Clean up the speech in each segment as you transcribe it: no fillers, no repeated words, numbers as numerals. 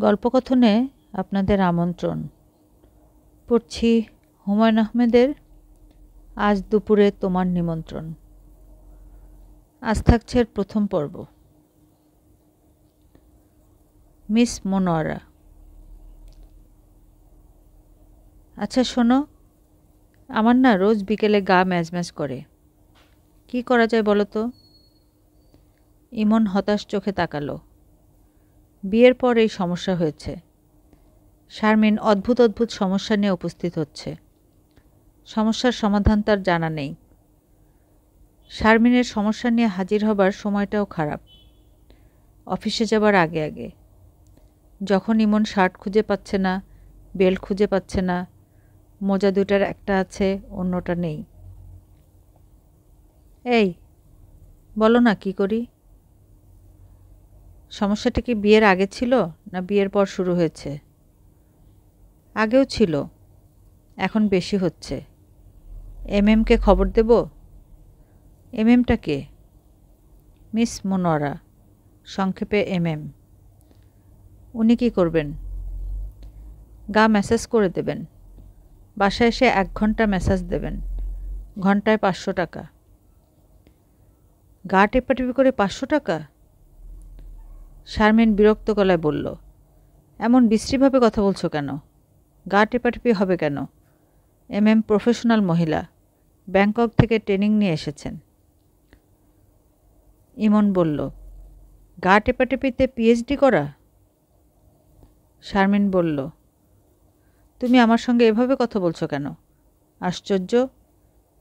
গল্পকথনে আপনাদের আমন্ত্রণ। পড়ছি হুমায়ূন আহমেদের আজ দুপুরে তোমার নিমন্ত্রণ। আজ থাকছে এর প্রথম পর্ব। মিস মনোয়ারা। আচ্ছা শোনো, আমার না রোজ বিকেলে গা ম্যাজ করে। কি করা যায় বলো তো? ইমন হতাশ চোখে তাকালো। বিয়ের পর এই সমস্যা হয়েছে। শারমিন অদ্ভুত অদ্ভুত সমস্যা নিয়ে উপস্থিত হচ্ছে। সমস্যার সমাধান তার জানা নেই। শারমিনের সমস্যা নিয়ে হাজির হবার সময়টাও খারাপ। অফিসে যাবার আগে আগে, যখন ইমন শার্ট খুঁজে পাচ্ছে না, বেল্ট খুঁজে পাচ্ছে না, মোজা দুটার একটা আছে অন্যটা নেই। এই বলো না কি করি? সমস্যাটা কি বিয়ের আগে ছিল না বিয়ের পর শুরু হয়েছে? আগেও ছিল, এখন বেশি হচ্ছে। এমএমকে খবর দেব? এমএমটা কে? মিস মনোয়ারা, সংক্ষেপে এমএম। উনি কি করবেন? গা ম্যাসাজ করে দেবেন। বাসায় এসে 1 ঘন্টা ম্যাসাজ দেবেন। ঘন্টায় 500 টাকা। গা টেপাটেপি করে 500 টাকা? শারমিন বিরক্ত গলায় বলল, এমন বিশ্রীভাবে কথা বলছো কেন? গা টেপাটেপি হবে কেন? এমএম প্রফেশনাল মহিলা, ব্যাংকক থেকে ট্রেনিং নিয়ে এসেছেন। ইমন বলল, গা টেপাটেপিতে পিএইচডি করা? শারমিন বলল, তুমি আমার সঙ্গে এভাবে কথা বলছো কেন? আশ্চর্য,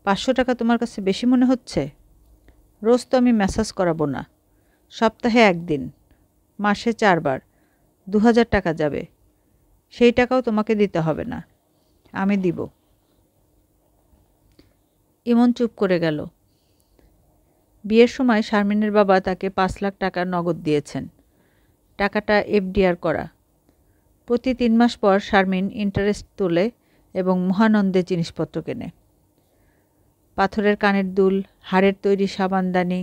500 টাকা তোমার কাছে বেশি মনে হচ্ছে? রোজ তো আমি ম্যাসাজ করাবো না, সপ্তাহে 1 দিন, মাসে 4 বার, 2000 টাকা যাবে। সেই টাকাও তোমাকে দিতে হবে না, আমি দিব। ইমন চুপ করে গেল। বিয়ের সময় শারমিনের বাবা তাকে 5 লাখ টাকা নগদ দিয়েছেন। টাকাটা এফডিআর করা। প্রতি 3 মাস পর শারমিন ইন্টারেস্ট তোলে এবং মহানন্দে জিনিসপত্র কেনে। পাথরের কানের দুল, হাড়ের তৈরি সাবানদানি,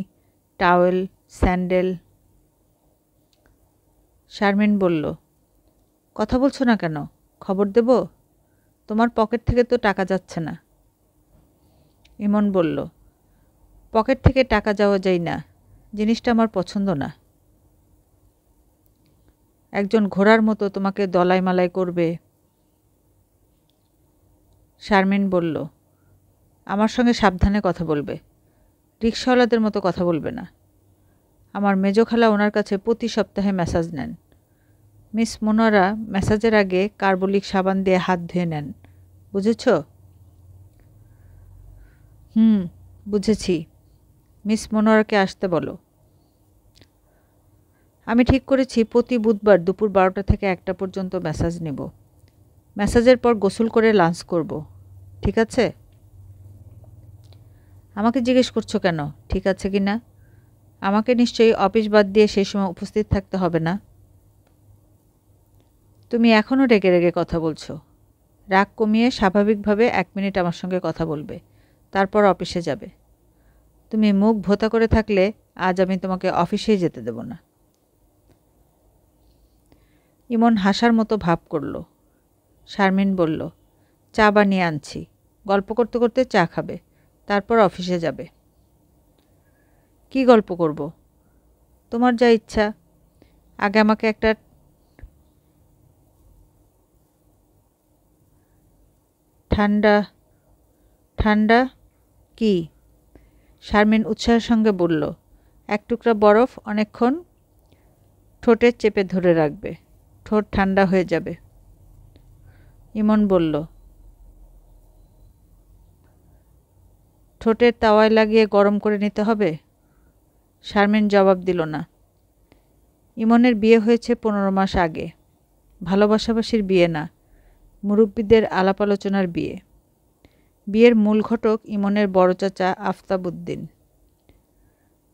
টাওয়েল, স্যান্ডেল। শারমিন বলল, কথা বলছো না কেন? খবর দেব? তোমার পকেট থেকে তো টাকা যাচ্ছে না। ইমন বলল, পকেট থেকে টাকা যাওয়া যায় না, জিনিসটা আমার পছন্দ না। একজন ঘোড়ার মতো তোমাকে দলাই মালাই করবে। শারমিন বলল, আমার সঙ্গে সাবধানে কথা বলবে, রিকশাওয়ালাদের মতো কথা বলবে না। আমার মেজো খালা ওনার কাছে প্রতি সপ্তাহে ম্যাসাজ নেন। মিস মনোয়ারা ম্যাসাজের আগে কার্বলিক সাবান দিয়ে হাত ধুয়ে নেন, বুঝেছ? বুঝেছি। মিস মনোয়ারাকে আসতে বলো। আমি ঠিক করেছি প্রতি বুধবার দুপুর 12টা থেকে 1টা পর্যন্ত ম্যাসাজ নেব। ম্যাসাজের পর গোসল করে লাঞ্চ করব, ঠিক আছে? আমাকে জিজ্ঞেস করছো কেন ঠিক আছে কি না? আমাকে নিশ্চয়ই অফিস বাদ দিয়ে সেই সময় উপস্থিত থাকতে হবে না। তুমি এখনও রেগে রেগে কথা বলছো। রাগ কমিয়ে স্বাভাবিকভাবে 1 মিনিট আমার সঙ্গে কথা বলবে, তারপর অফিসে যাবে। তুমি মুখ ভোঁতা করে থাকলে আজ আমি তোমাকে অফিসেই যেতে দেব না। ইমন হাসার মতো ভাব করল। শারমিন বলল, চা বানিয়ে আনছি, গল্প করতে করতে চা খাবে, তারপর অফিসে যাবে। কি গল্প করব? তোমার যা ইচ্ছা। আগে আমাকে একটা ঠান্ডা ঠান্ডা কি? শারমিন উৎসাহের সঙ্গে বলল, 1 টুকরা বরফ অনেকক্ষণ ঠোঁটে চেপে ধরে রাখবে, ঠোঁট ঠান্ডা হয়ে যাবে। ইমন বলল, ঠোঁটের তাওয়ায় লাগিয়ে গরম করে নিতে হবে? শারমিন জবাব দিল না। ইমনের বিয়ে হয়েছে 15 মাস আগে। ভালোবাসাবাসির বিয়ে না, মুরব্বীদের আলাপ আলোচনার বিয়ে। বিয়ের মূল ঘটক ইমনের বড় চাচা আফতাব উদ্দিন।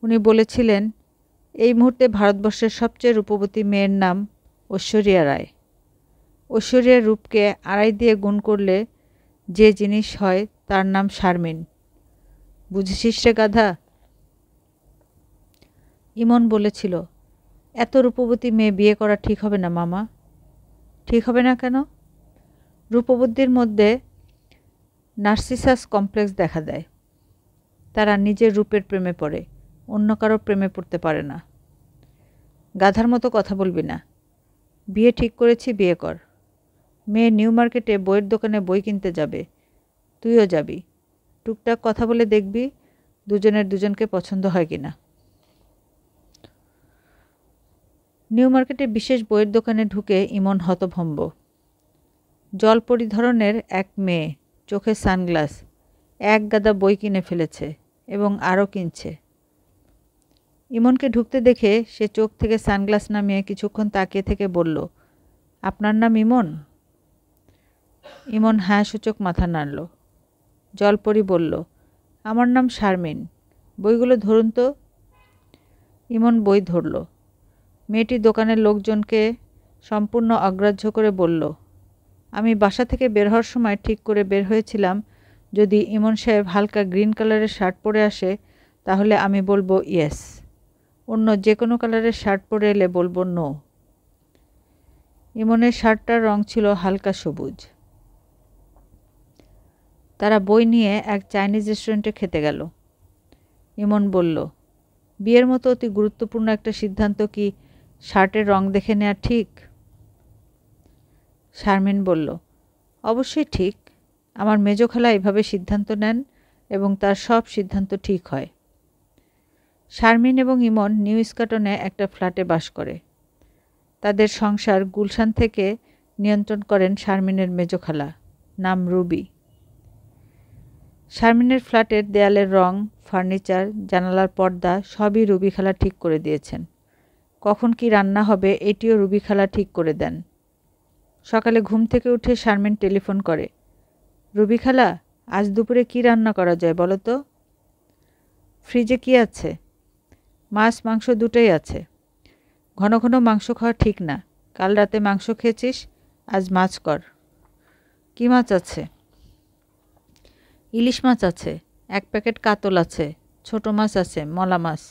উনি বলেছিলেন, এই মুহূর্তে ভারতবর্ষের সবচেয়ে রূপবতী মেয়ের নাম ঐশ্বরিয়া রায়। ঐশ্বরিয়ার রূপকে 2.5 দিয়ে গুণ করলে যে জিনিস হয় তার নাম শারমিন। বুঝেছিস রে গাধা? ইমন বলেছিল, এত রূপবতী মেয়ে বিয়ে করা ঠিক হবে না মামা। ঠিক হবে না কেন? রূপবুদ্ধির মধ্যে নার্সিসাস কমপ্লেক্স দেখা দেয়। তারা নিজের রূপের প্রেমে পড়ে, অন্য কারো প্রেমে পড়তে পারে না। গাধার মতো কথা বলবি না। বিয়ে ঠিক করেছি, বিয়ে কর। মেয়ে নিউ মার্কেটে বইয়ের দোকানে বই কিনতে যাবে, তুইও যাবি। টুকটাক কথা বলে দেখবি দুজনের দুজনকে পছন্দ হয় কিনা। নিউ মার্কেটে বিশেষ বইয়ের দোকানে ঢুকে ইমন হতভম্ব। জলপরি ধরনের এক মেয়ে, চোখে সানগ্লাস, এক গাদা বই কিনে ফেলেছে এবং আরও কিনছে। ইমনকে ঢুকতে দেখে সে চোখ থেকে সানগ্লাস নামিয়ে কিছুক্ষণ তাকিয়ে থেকে বলল, আপনার নাম ইমন? ইমন হ্যাঁ সূচক মাথা নাড়ল। জলপরি বলল, আমার নাম শারমিন। বইগুলো ধরুন তো। ইমন বই ধরল। মেয়েটি দোকানের লোকজনকে সম্পূর্ণ অগ্রাহ্য করে বলল, আমি বাসা থেকে বের হওয়ার সময় ঠিক করে বের হয়েছিলাম, যদি ইমন সাহেব হালকা গ্রিন কালারের শার্ট পরে আসে তাহলে আমি বলবো ইয়েস, অন্য যে কোনো কালারের শার্ট পরে এলে বলবো নো। ইমনের শার্টটার রং ছিল হালকা সবুজ। তারা বই নিয়ে এক চাইনিজ রেস্টুরেন্টে খেতে গেল। ইমন বলল, বিয়ের মতো অতি গুরুত্বপূর্ণ একটা সিদ্ধান্ত কি শার্টের রং দেখে নেওয়া ঠিক? শারমিন বলল, অবশ্যই ঠিক। আমার মেজো খালা এভাবে সিদ্ধান্ত নেন এবং তার সব সিদ্ধান্ত ঠিক হয়। শারমিন এবং ইমন নিউ ইস্কাটনে একটা ফ্ল্যাটে বাস করে। তাদের সংসার গুলশান থেকে নিয়ন্ত্রণ করেন শারমিনের মেজো খালা, নাম রুবি। শারমিনের ফ্ল্যাটের দেয়ালের রং, ফার্নিচার, জানালার পর্দা সবই রুবি খালা ঠিক করে দিয়েছেন। কখন কি রান্না হবে এটিও রুবি খালা ঠিক করে দেন। সকালে ঘুম থেকে উঠে শারমিন টেলিফোন করে, রুবি খালা, আজ দুপুরে কি রান্না করা যায় বলো তো? ফ্রিজে কি আছে? মাছ মাংস দুটোই আছে। ঘন ঘন মাংস খাওয়া ঠিক না। কাল রাতে মাংস খেয়েছিস, আজ মাছ কর। কি মাছ আছে? ইলিশ মাছ আছে, এক প্যাকেট কাতল আছে, ছোট মাছ আছে, মলা মাছ।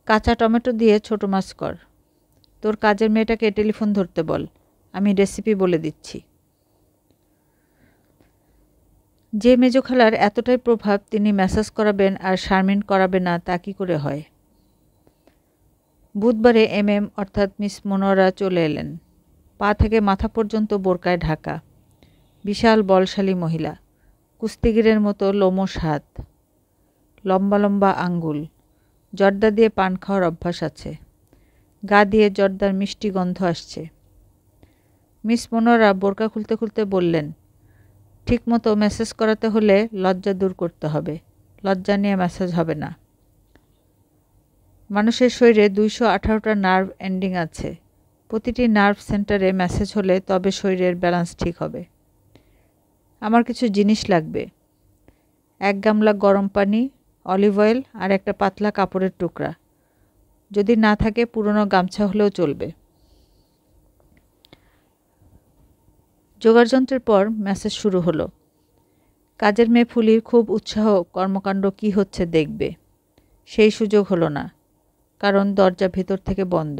কাঁচা টমেটো দিয়ে ছোট মাছ কর। তোর কাজের মেয়েটাকে টেলিফোন ধরতে বল, আমি রেসিপি বলে দিচ্ছি। যে মেজো খালার এতটাই প্রভাব তিনি ম্যাসাজ করাবেন আর শারমিন করাবে না তা কী করে হয়? বুধবারে এমএম অর্থাৎ মিস মনোয়ারা চলে এলেন। পা থেকে মাথা পর্যন্ত বোরকায় ঢাকা। বিশাল বলশালী মহিলা, কুস্তিগিরের মতো লোমশ হাত, লম্বা লম্বা আঙ্গুল, জর্দা দিয়ে পান খাওয়ার অভ্যাস আছে। গা দিয়ে জর্দার মিষ্টি গন্ধ আসছে। মিস মনোয়ারা বোরকা খুলতে খুলতে বললেন, ঠিকমতো ম্যাসাজ করাতে হলে লজ্জা দূর করতে হবে। লজ্জা নিয়ে ম্যাসাজ হবে না। মানুষের শরীরে 218টা নার্ভ এন্ডিং আছে। প্রতিটি নার্ভ সেন্টারে ম্যাসেজ হলে তবে শরীরের ব্যালেন্স ঠিক হবে। আমার কিছু জিনিস লাগবে। 1 গামলা গরম পানি, অলিভ অয়েল আর একটা পাতলা কাপড়ের টুকরা। যদি না থাকে পুরনো গামছা হলেও চলবে। যোগাড়যন্ত্রের পর ম্যাসেজ শুরু হলো। কাজের মেয়ে ফুলির খুব উৎসাহ কর্মকাণ্ড কি হচ্ছে দেখবে। সেই সুযোগ হলো না, কারণ দরজা ভেতর থেকে বন্ধ।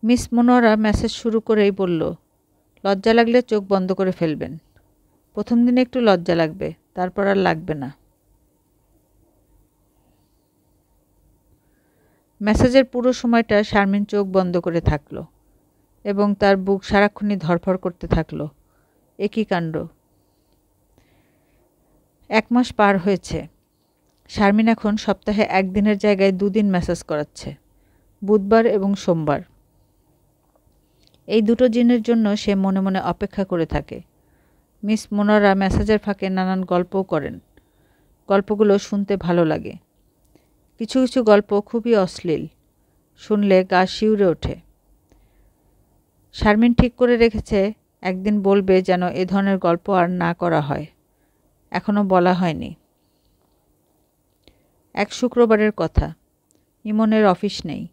মিস মনোয়ারা ম্যাসেজ শুরু করেই বলল, লজ্জা লাগলে চোখ বন্ধ করে ফেলবেন। প্রথম দিনে একটু লজ্জা লাগবে, তারপর আর লাগবে না। ম্যাসেজের পুরো সময়টা শারমিন চোখ বন্ধ করে থাকলো এবং তার বুক সারাক্ষণই ধড়ফড় করতে থাকলো। একই কাণ্ড। 1 মাস পার হয়েছে। শারমিন এখন সপ্তাহে 1 দিনের জায়গায় 2 দিন ম্যাসাজ করাচ্ছে, বুধবার এবং সোমবার। এই দুটো দিনের জন্য সে মনে মনে অপেক্ষা করে থাকে। মিস মনোয়ারা ম্যাসাজের ফাঁকে নানান গল্পও করেন। গল্পগুলো শুনতে ভালো লাগে। কিছু কিছু গল্প খুবই অশ্লীল, শুনলে গা শিউরে ওঠে। শারমিন ঠিক করে রেখেছে একদিন বলবে যেন এ ধরনের গল্প আর না করা হয়। এখনও বলা হয়নি। এক শুক্রবারের কথা। ইমনের অফিস নেই।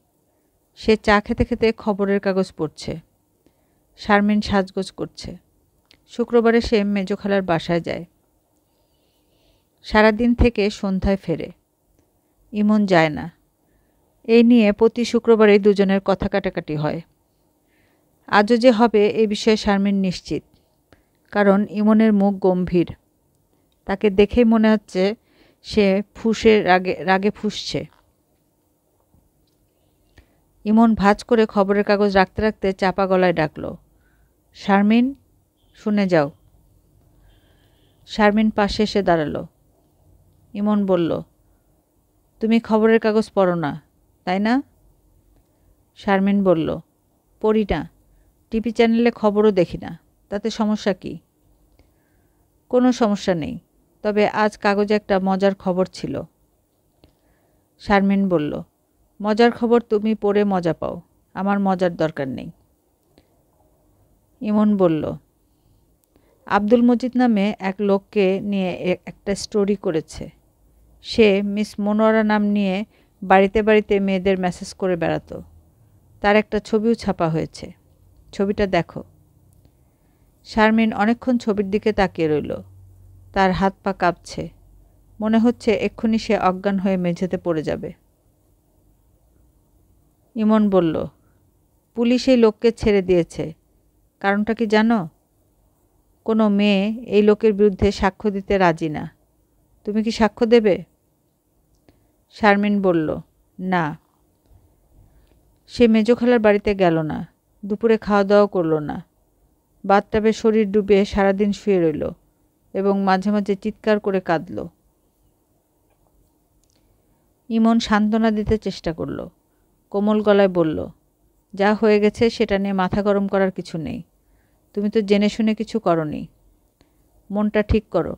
সে চা খেতে খেতে খবরের কাগজ পড়ছে। শারমিন সাজগোজ করছে। শুক্রবারে সে মেজো খালার বাসায় যায়। সারাদিন থেকে সন্ধ্যায় ফেরে। ইমন যায় না। এই নিয়ে প্রতি শুক্রবারেই দুজনের কথা কাটাকাটি হয়। আজও যে হবে এ বিষয়ে শারমিন নিশ্চিত, কারণ ইমনের মুখ গম্ভীর। তাকে দেখেই মনে হচ্ছে সে রাগে ফুঁসছে। ইমন ভাঁজ করে খবরের কাগজ রাখতে রাখতে চাপা গলায় ডাকল, শারমিন, শুনে যাও। শারমিন পাশে এসে দাঁড়ালো। ইমন বলল, তুমি খবরের কাগজ পড়ো না, তাই না? শারমিন বলল, পড়ি না, টিভি চ্যানেলে খবরও দেখি না, তাতে সমস্যা কি? কোনো সমস্যা নেই, তবে আজ কাগজে একটা মজার খবর ছিল। শারমিন বলল, মজার খবর তুমি পড়ে মজা পাও, আমার মজার দরকার নেই। ইমন বলল, আব্দুল মজিদ নামে এক লোককে নিয়ে একটা স্টোরি করেছে। সে মিস মনোয়ারা নাম নিয়ে বাড়িতে বাড়িতে মেয়েদের মেসেজ করে বেড়াতো। তার একটা ছবিও ছাপা হয়েছে, ছবিটা দেখো। শারমিন অনেকক্ষণ ছবির দিকে তাকিয়ে রইল। তার হাত পা কাঁপছে, মনে হচ্ছে এক্ষুনি সে অজ্ঞান হয়ে মেঝেতে পড়ে যাবে। ইমন বলল, পুলিশ এই লোককে ছেড়ে দিয়েছে, কারণটা কি জানো? কোনো মেয়ে এই লোকের বিরুদ্ধে সাক্ষ্য দিতে রাজি না। তুমি কি সাক্ষ্য দেবে? শারমিন বলল, না। সে মেজো খালার বাড়িতে গেল না, দুপুরে খাওয়া দাওয়া করল না, বাথটাবে শরীর ডুবে সারাদিন শুয়ে রইল এবং মাঝে মাঝে চিৎকার করে কাঁদল। ইমন সান্ত্বনা দিতে চেষ্টা করল, কোমল গলায় বলল, যা হয়ে গেছে সেটা নিয়ে মাথা গরম করার কিছু নেই। তুমি তো জেনে শুনে কিছু করনি। মনটা ঠিক করো,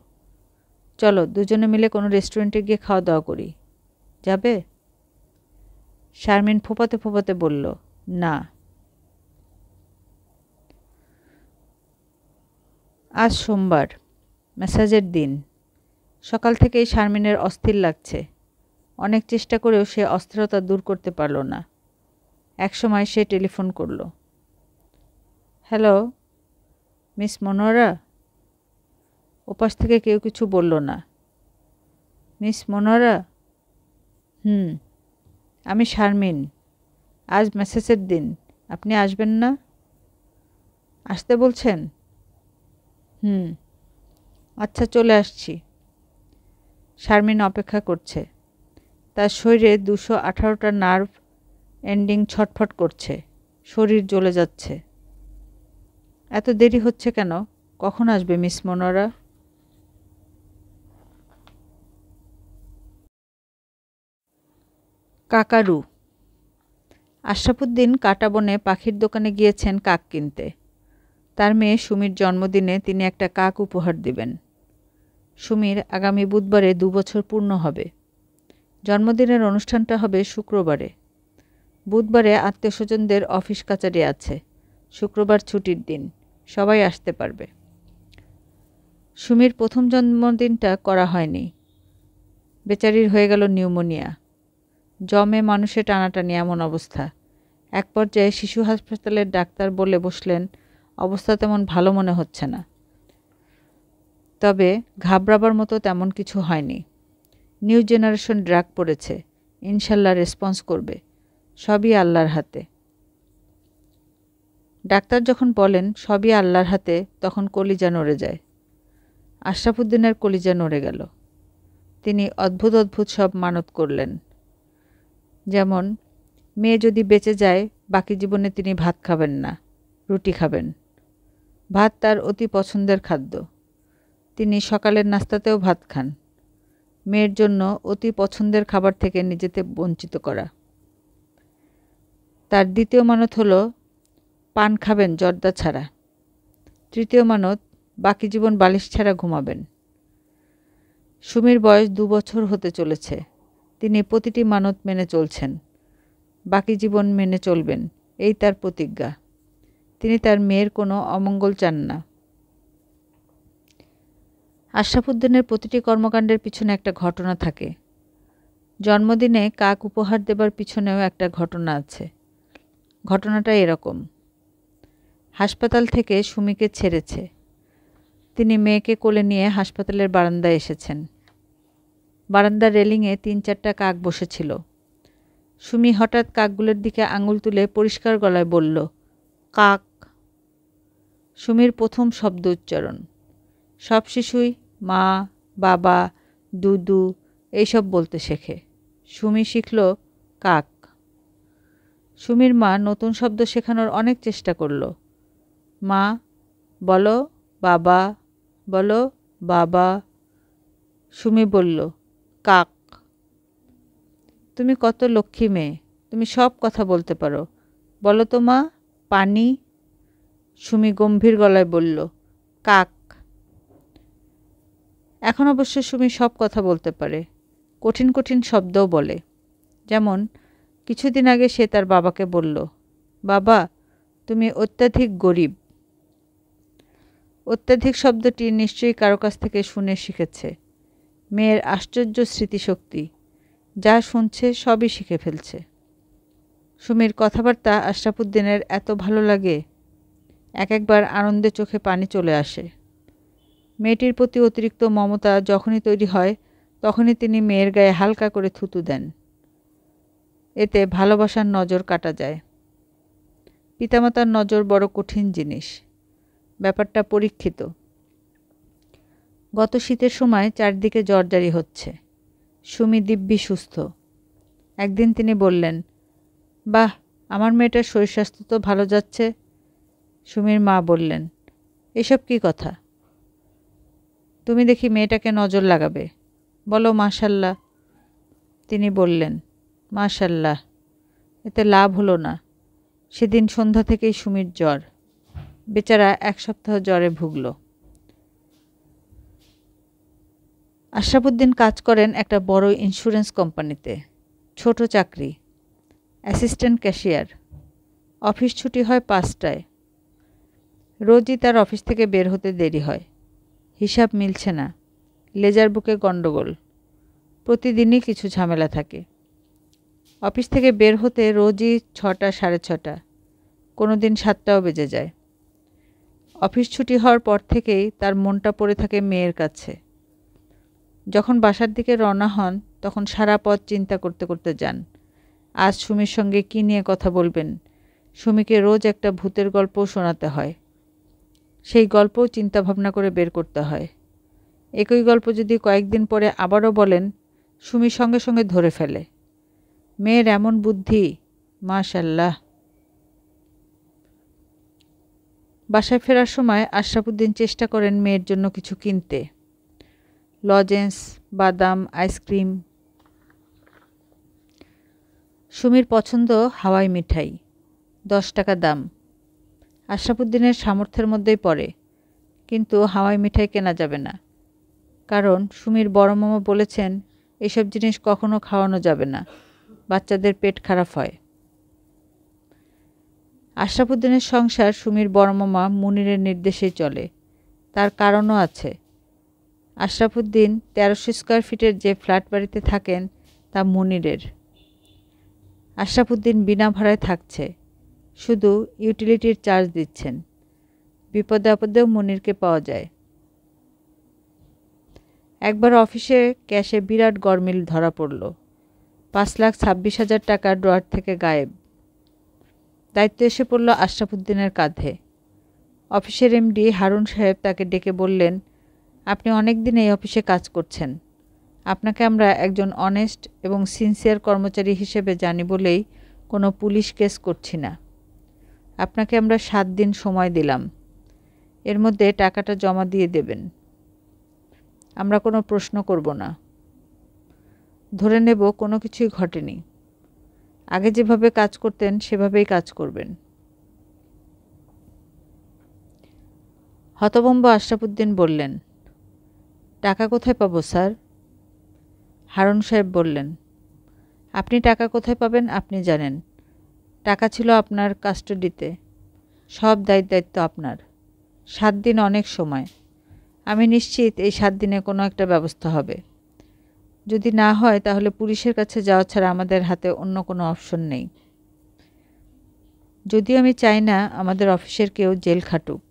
চলো দুজনে মিলে কোনো রেস্টুরেন্টে গিয়ে খাওয়া দাওয়া করি, যাবে? শারমিন ফোপাতে ফোপাতে বলল, না। আজ সোমবার, ম্যাসাজের দিন। সকাল থেকেই শারমিনের অস্থির লাগছে। অনেক চেষ্টা করেও সে অস্থিরতা দূর করতে পারল না। একসময় সে টেলিফোন করল। Hello, miss Monowara? ওপাশ থেকে কেউ কিছু বলল না। মিস মনোয়ারা? আমি শারমিন। আজ ম্যাসেজের দিন, আপনি আসবেন না? আসতে বলছেন? আচ্ছা, চলে আসছি। শারমিন অপেক্ষা করছে। তার শরীরে 218টা নার্ভ এন্ডিং ছটফট করছে, শরীর জ্বলে যাচ্ছে। এত দেরি হচ্ছে কেন? কখন আসবে মিস মনোয়ারা? কাকারু। আশরাফুদ্দিন কাঁটাবনে পাখির দোকানে গিয়েছেন কাক কিনতে। তার মেয়ে সুমির জন্মদিনে তিনি একটা কাক উপহার দিবেন। সুমির আগামী বুধবারে 2 বছর পূর্ণ হবে। জন্মদিনের অনুষ্ঠানটা হবে শুক্রবারে। বুধবারে আত্মীয়স্বজনদের অফিস কাচারি আছে, শুক্রবার ছুটির দিন, সবাই আসতে পারবে। সুমির প্রথম জন্মদিনটা করা হয়নি। বেচারির হয়ে গেল নিউমোনিয়া। জমে মানুষে টানাটানি এমন অবস্থা। এক পর্যায়ে শিশু হাসপাতালের ডাক্তার বলে বসলেন, অবস্থা তেমন ভালো মনে হচ্ছে না। তবে ঘাবড়াবার মতো তেমন কিছু হয়নি। নিউ জেনারেশন ড্রাগ পড়েছে, ইনশাল্লাহ রেসপন্স করবে, সবই আল্লাহর হাতে। ডাক্তার যখন বলেন সবই আল্লাহর হাতে, তখন কলিজা নড়ে যায়। আশরাফুদ্দিনের কলিজা নড়ে গেল। তিনি অদ্ভুত অদ্ভুত সব মানত করলেন। যেমন, মেয়ে যদি বেঁচে যায় বাকি জীবনে তিনি ভাত খাবেন না, রুটি খাবেন। ভাত তার অতি পছন্দের খাদ্য। তিনি সকালের নাস্তাতেও ভাত খান। মেয়ের জন্য অতি পছন্দের খাবার থেকে নিজেকে বঞ্চিত করা। তার দ্বিতীয় মানত হলো পান খাবেন জর্দা ছাড়া। তৃতীয় মানত বাকি জীবন বালিশ ছাড়া ঘুমাবেন। সুমির বয়স 2 বছর হতে চলেছে। তিনি প্রতিটি মানত মেনে চলছেন, বাকি জীবন মেনে চলবেন, এই তার প্রতিজ্ঞা। তিনি তার মেয়ের কোনো অমঙ্গল চান না। আশরাফুদ্দিনের প্রতিটি কর্মকাণ্ডের পিছনে একটা ঘটনা থাকে। জন্মদিনে কাক উপহার দেবার পিছনেও একটা ঘটনা আছে। ঘটনাটা এরকম। হাসপাতাল থেকে সুমিকে ছেড়েছে। তিনি মেয়েকে কোলে নিয়ে হাসপাতালের বারান্দায় এসেছেন। বারান্দার রেলিংয়ে 3-4টা কাক বসেছিল। সুমি হঠাৎ কাকগুলোর দিকে আঙুল তুলে পরিষ্কার গলায় বলল, কাক। সুমির প্রথম শব্দ উচ্চারণ। সব শিশুই মা, বাবা, দুদু এইসব বলতে শেখে। সুমি শিখল কাক। সুমির মা নতুন শব্দ শেখানোর অনেক চেষ্টা করল। মা বলো বাবা, বলো বাবা। সুমি বলল, কাক। তুমি কত লক্ষ্মী মেয়ে, তুমি সব কথা বলতে পারো। বলো তো মা, পানি। সুমি গম্ভীর গলায় বলল, কাক। এখন অবশ্য সুমি সব কথা বলতে পারে, কঠিন কঠিন শব্দও বলে। যেমন কিছুদিন আগে সে তার বাবাকে বলল, বাবা তুমি অত্যাধিক গরিব। অত্যাধিক শব্দটি নিশ্চয়ই কারো কাছ থেকে শুনে শিখেছে। মেয়ের আশ্চর্য স্মৃতিশক্তি, যা শুনছে সবই শিখে ফেলছে। সুমির কথাবার্তা আশরাফুদ্দিনের এত ভালো লাগে, এক একবার আনন্দে চোখে পানি চলে আসে। মেয়েটির প্রতি অতিরিক্ত মমতা যখনই তৈরি হয়, তখনই তিনি মেয়ের গায়ে হালকা করে থুতু দেন। এতে ভালোবাসার নজর কাটা যায়। পিতামাতার নজর বড় কঠিন জিনিস, ব্যাপারটা পরীক্ষিত। গত শীতের সময় চারদিকে জ্বরজারি হচ্ছে। সুমি দিব্যি সুস্থ। একদিন তিনি বললেন, বাহ, আমার মেয়েটার শরীর স্বাস্থ্য তো ভালো যাচ্ছে। সুমির মা বললেন, এসব কি কথা? তুমি দেখি মেয়েটাকে নজর লাগাবে, বলো মাশাল্লাহ। তিনি বললেন, মাশাল্লাহ। এতে লাভ হলো না। সেদিন সন্ধ্যা থেকেই সুমির জ্বর। বেচারা 1 সপ্তাহ জ্বরে ভুগল। আশরাফুদ্দিন কাজ করেন একটা বড় ইন্স্যুরেন্স কোম্পানিতে। ছোট চাকরি, অ্যাসিস্ট্যান্ট ক্যাশিয়ার। অফিস ছুটি হয় 5টায়। রোজই তার অফিস থেকে বের হতে দেরি হয়। হিসাব মিলছে না, লেজার বুকে গণ্ডগোল। প্রতিদিনই কিছু ঝামেলা থাকে। অফিস থেকে বের হতে রোজই 6টা, 6:30, কোনো দিন 7টাও বেজে যায়। অফিস ছুটি হওয়ার পর থেকেই তার মনটা পড়ে থাকে মেয়ের কাছে। যখন বাসার দিকে রওনা হন, তখন সারা পথ চিন্তা করতে করতে যান। আজ সুমির সঙ্গে কী নিয়ে কথা বলবেন। সুমিকে রোজ একটা ভূতের গল্প শোনাতে হয়। সেই গল্পও চিন্তাভাবনা করে বের করতে হয়। একই গল্প যদি কয়েকদিন পরে আবারও বলেন, সুমি সঙ্গে সঙ্গে ধরে ফেলে। মেয়ের এমন বুদ্ধি, মাশাল্লাহ। বাসায় ফেরার সময় আশরাফুদ্দিন চেষ্টা করেন মেয়ের জন্য কিছু কিনতে। লজেন্স, বাদাম, আইসক্রিম। সুমির পছন্দ হাওয়াই মিঠাই, 10 টাকা দাম। আশরাফুদ্দিনের সামর্থ্যের মধ্যেই পড়ে, কিন্তু হাওয়াই মিঠাই কেনা যাবে না। কারণ সুমির বড় মামা বলেছেন, এসব জিনিস কখনো খাওয়ানো যাবে না, বাচ্চাদের পেট খারাপ হয়। আশরাফুদ্দিনের সংসার সুমির বড় মামা মুনিরের নির্দেশেই চলে। তার কারণও আছে। আশরাফুদ্দিন 1300 স্কয়ার ফিটের যে ফ্ল্যাট বাড়িতে থাকেন, তা মুনিরের। আশরাফুদ্দিন বিনা ভাড়ায় থাকছে, শুধু ইউটিলিটির চার্জ দিচ্ছেন। বিপদে আপদেও মুনিরকে পাওয়া যায়। একবার অফিসে ক্যাশে বিরাট গরমিল ধরা পড়ল। 5,26,000 টাকা ড্রয়ার থেকে গায়েব। দায়িত্ব এসে পড়ল আশরাফুদ্দিনের কাঁধে। অফিসের এমডি হারুন সাহেব তাকে ডেকে বললেন, আপনি অনেক দিন এই অফিসে কাজ করছেন। আপনাকে আমরা একজন অনেস্ট এবং সিনসিয়ার কর্মচারী হিসেবে জানি বলেই কোনো পুলিশ কেস করছি না। আপনাকে আমরা 7 দিন সময় দিলাম। এর মধ্যে টাকাটা জমা দিয়ে দেবেন। আমরা কোনো প্রশ্ন করব না। ধরে নেব কোনো কিছুই ঘটেনি। আগে যেভাবে কাজ করতেন সেভাবেই কাজ করবেন। হতভম্ব আশরাফুদ্দিন বললেন, টাকা কোথায় পাবো স্যার? হারুন সাহেব বললেন, আপনি টাকা কোথায় পাবেন আপনি জানেন। টাকা ছিল আপনার কাস্টডিতে। সব দায়িত্ব আপনার। 7 দিন অনেক সময়। আমি নিশ্চিত এই 7 দিনে কোনো একটা ব্যবস্থা হবে। যদি না হয় তাহলে পুলিশের কাছে যাওয়া ছাড়া আমাদের হাতে অন্য কোনো অপশন নেই। যদিও আমি চাই না আমাদের অফিসের কেউ জেল খাটুক।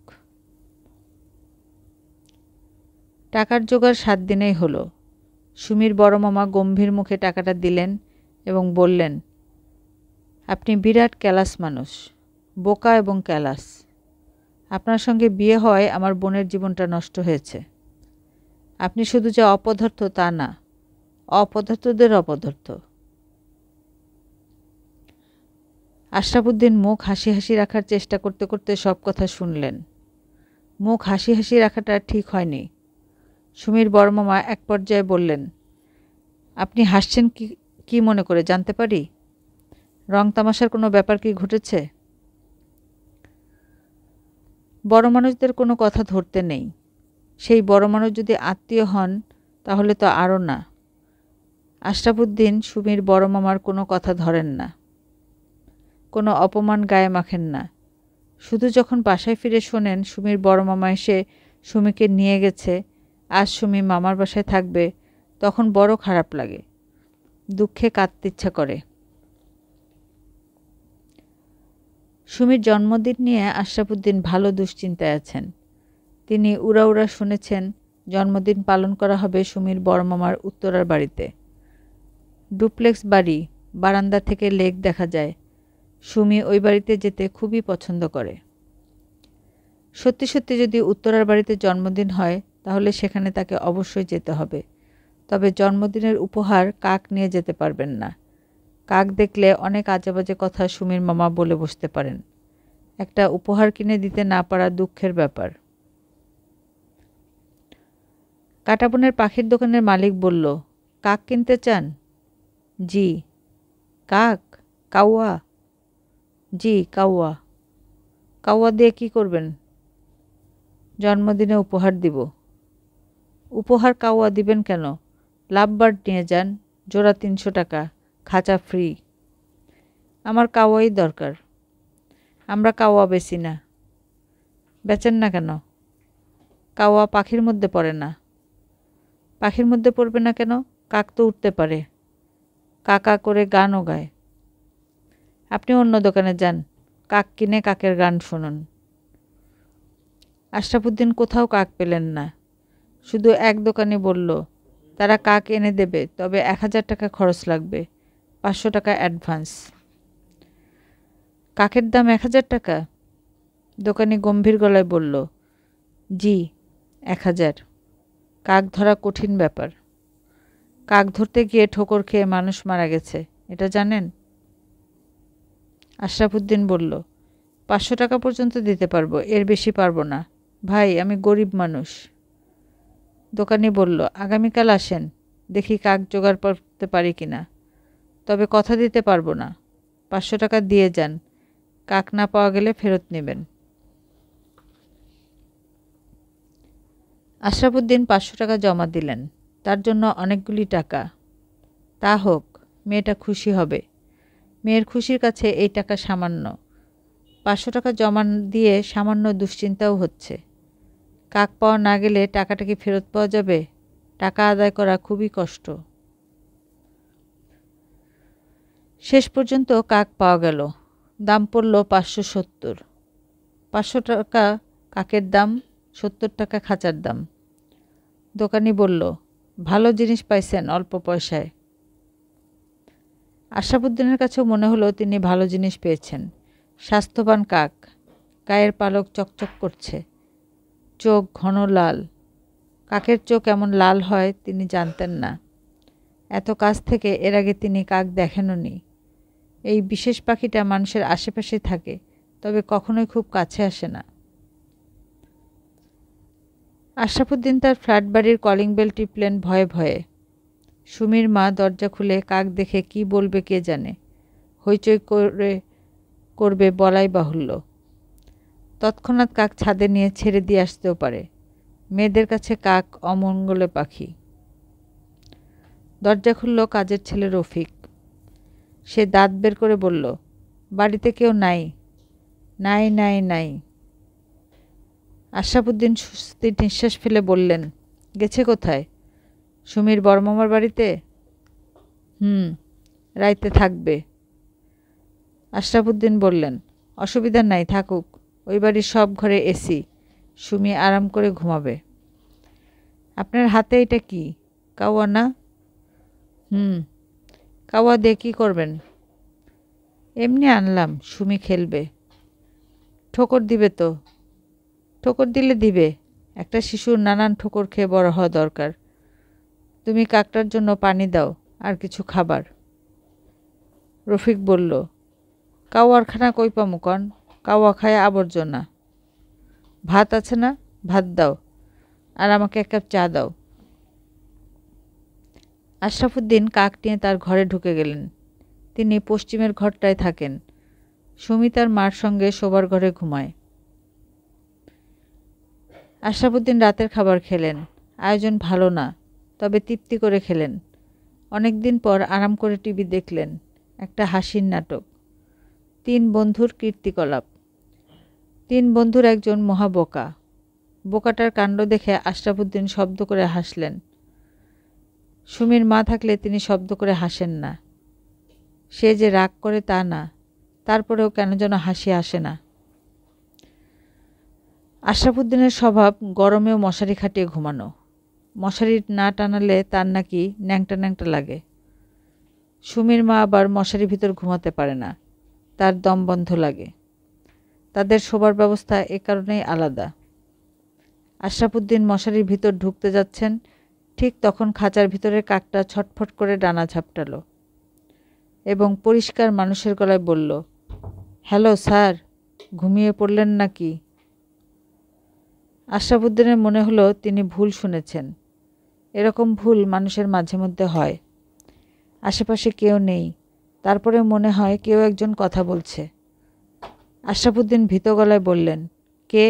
টাকার জোগাড় 7 দিনেই হলো। সুমির বড় মামা গম্ভীর মুখে টাকাটা দিলেন এবং বললেন, আপনি বিরাট ক্যালাস মানুষ, বোকা এবং ক্যালাস। আপনার সঙ্গে বিয়ে হয় আমার বোনের জীবনটা নষ্ট হয়েছে। আপনি শুধু যে অপদার্থ তা না, অপদার্থদের অপদার্থ। আশরাফ উদ্দিন মুখ হাসি হাসি রাখার চেষ্টা করতে করতে সব কথা শুনলেন। মুখ হাসি হাসি রাখাটা ঠিক হয়নি। সুমির বড়মামা এক পর্যায়ে বললেন, আপনি হাসছেন কি মনে করে জানতে পারি? রং তামাশার কোনো ব্যাপার কি ঘটেছে? বড় মানুষদের কোনো কথা ধরতে নেই। সেই বড় মানুষ যদি আত্মীয় হন তাহলে তো আরও না। আশরাফ উদ্দিন সুমির বড় মামার কোনো কথা ধরেন না, কোনো অপমান গায়ে মাখেন না। শুধু যখন বাসায় ফিরে শোনেন সুমির বড় মামা এসে সুমিকে নিয়ে গেছে, আজ সুমি মামার বাসায় থাকবে, তখন বড় খারাপ লাগে, দুঃখে কাঁদতে ইচ্ছা করে। সুমির জন্মদিন নিয়ে আশরাফ উদ্দিন ভালো দুশ্চিন্তায় আছেন। তিনি উড়া শুনেছেন জন্মদিন পালন করা হবে সুমির বড় মামার উত্তরার বাড়িতে। ডুপ্লেক্স বাড়ি, বারান্দা থেকে লেক দেখা যায়। সুমি ওই বাড়িতে যেতে খুবই পছন্দ করে। সত্যি সত্যি যদি উত্তরার বাড়িতে জন্মদিন হয় তাহলে সেখানে তাকে অবশ্যই যেতে হবে। তবে জন্মদিনের উপহার কাক নিয়ে যেতে পারবেন না। কাক দেখলে অনেক আজেবাজে কথা সুমির মামা বলে বসতে পারেন। একটা উপহার কিনে দিতে না পারা দুঃখের ব্যাপার। কাটাবনের পাখির দোকানের মালিক বলল, কাক কিনতে চান? জি। কাক? কাউয়া? জি, কাউয়া। কাউয়া দিয়ে কি করবেন? জন্মদিনে উপহার দিব। উপহার কাউয়া দিবেন কেন? লাভবার্ড নিয়ে যান, জোড়া 300 টাকা, খাঁচা ফ্রি। আমার কাউয়াই দরকার। আমরা কাউয়া বেচি না। বেচেন না কেন? কাউয়া পাখির মধ্যে পড়ে না। পাখির মধ্যে পড়বে না কেন? কাক তো উঠতে পারে, কাকা করে গানও গায়। আপনি অন্য দোকানে যান, কাক কিনে কাকের গান শুনুন। আশরাফ উদ্দিন কোথাও কাক পেলেন না। শুধু এক দোকানি বলল, তারা কাক এনে দেবে, তবে 1000 টাকা খরচ লাগবে, 500 টাকা অ্যাডভান্স। কাকের দাম 1000 টাকা? দোকানি গম্ভীর গলায় বলল, জি, 1000। কাক ধরা কঠিন ব্যাপার। কাক ধরতে গিয়ে ঠোকর খেয়ে মানুষ মারা গেছে, এটা জানেন? আশরাফ উদ্দিন বলল, 500 টাকা পর্যন্ত দিতে পারবো, এর বেশি পারবো না। ভাই, আমি গরিব মানুষ। দোকানি বলল, আগামীকাল আসেন, দেখি কাক জোগাড় করতে পারি কিনা। তবে কথা দিতে পারবো না। 500 টাকা দিয়ে যান, কাক না পাওয়া গেলে ফেরত নেবেন। আশরাফ উদ্দিন 500 টাকা জমা দিলেন। তার জন্য অনেকগুলি টাকা। তা হোক, মেয়েটা খুশি হবে। মেয়ের খুশির কাছে এই টাকা সামান্য। 500 টাকা জমা দিয়ে সামান্য দুশ্চিন্তাও হচ্ছে। কাক পাওয়া না গেলে টাকাটা কি ফেরত পাওয়া যাবে? টাকা আদায় করা খুবই কষ্ট। শেষ পর্যন্ত কাক পাওয়া গেল। দাম পড়ল 570। 500 টাকা কাকের দাম, 70 টাকা খাঁচার দাম। দোকানি বলল, ভালো জিনিস পাইছেন অল্প পয়সায়। আশরাফ উদ্দিনের কাছেও মনে হলো তিনি ভালো জিনিস পেয়েছেন। স্বাস্থ্যবান কাক, গায়ের পালক চকচক করছে, চোখ ঘন লাল। কাকের চোখ এমন লাল হয় তিনি জানতেন না। এত কাছ থেকে এর আগে তিনি কাক দেখেনওনি। এই বিশেষ পাখিটা মানুষের আশেপাশে থাকে, তবে কখনোই খুব কাছে আসে না। আশরাফ উদ্দিন তার ফ্ল্যাট বাড়ির কলিং বেল টিপলেন ভয়ে ভয়ে। সুমির মা দরজা খুলে কাক দেখে কি বলবে কে জানে। হইচই করবে বলাই বাহুল্য। তৎক্ষণাৎ কাক ছাদে নিয়ে ছেড়ে দিয়ে আসতেও পারে। মেয়েদের কাছে কাক অমঙ্গলে পাখি। দরজা খুলল কাজের ছেলে রফিক। সে দাঁত বের করে বলল, বাড়িতে কেউ নাই? নাই নাই নাই। আশরাফ উদ্দিন স্বস্তির নিঃশ্বাস ফেলে বললেন, গেছে কোথায়? সুমির বড়মামার বাড়িতে। রাইতে থাকবে। আশরাফ উদ্দিন বললেন, অসুবিধা নাই, থাকুক। ওই বাড়ির সব ঘরে এসি, সুমি আরাম করে ঘুমাবে। আপনার হাতে এটা কি? কাওয়া না? কাওয়া দিয়ে কী করবেন? এমনি আনলাম, সুমি খেলবে। ঠোকর দিবে তো? ঠোকর দিলে দিবে, একটা শিশুর নানান ঠোকর খেয়ে বড় হওয়া দরকার। তুমি কাকটার জন্য পানি দাও আর কিছু খাবার। রফিক বলল, কাওয়ারখানা কই পামু কন? কাওয়া খায় আবর্জনা। ভাত আছে না? ভাত দাও, আর আমাকে এক কাপ চা দাও। আশরাফুদ্দিন কাক নিয়ে তার ঘরে ঢুকে গেলেন। তিনি পশ্চিমের ঘরটায় থাকেন। সুমি তার মার সঙ্গে শোবার ঘরে ঘুমায়। আশরাফুদ্দিন রাতের খাবার খেলেন। আয়োজন ভালো না, তবে তৃপ্তি করে খেলেন। অনেক দিন পর আরাম করে টিভি দেখলেন, একটা হাসির নাটক। 3 বন্ধুর কীর্তিকলাপ। 3 বন্ধুর একজন মহা বোকা। বোকাটার কাণ্ড দেখে আশরাফুদ্দিন শব্দ করে হাসলেন। সুমির মা থাকলে তিনি শব্দ করে হাসেন না। সে যে রাগ করে তা না, তারপরেও কেন যেন হাসি আসে না। আশরাফুদ্দিনের স্বভাব গরমেও মশারি খাটিয়ে ঘুমানো। মশারি না টানালে তার নাকি ন্যাংটা ন্যাংটা লাগে। সুমির মা আবার মশারির ভিতর ঘুমাতে পারে না, তার দম বন্ধ লাগে। তাদের শোবার ব্যবস্থা এ কারণেই আলাদা। আশরাফুদ্দিন মশারির ভিতর ঢুকতে যাচ্ছেন, ঠিক তখন খাঁচার ভিতরে কাকটা ছটফট করে ডানা ঝাপটালো এবং পরিষ্কার মানুষের গলায় বলল, হ্যালো স্যার, ঘুমিয়ে পড়লেন নাকি? আশরাফুদ্দিনের মনে হলো তিনি ভুল শুনেছেন। এরকম ভুল মানুষের মাঝে মধ্যে হয়। আশেপাশে কেউ নেই, তারপরে মনে হয় কেউ একজন কথা বলছে। আশরাফুদ্দিন ভীত গলায় বললেন, কে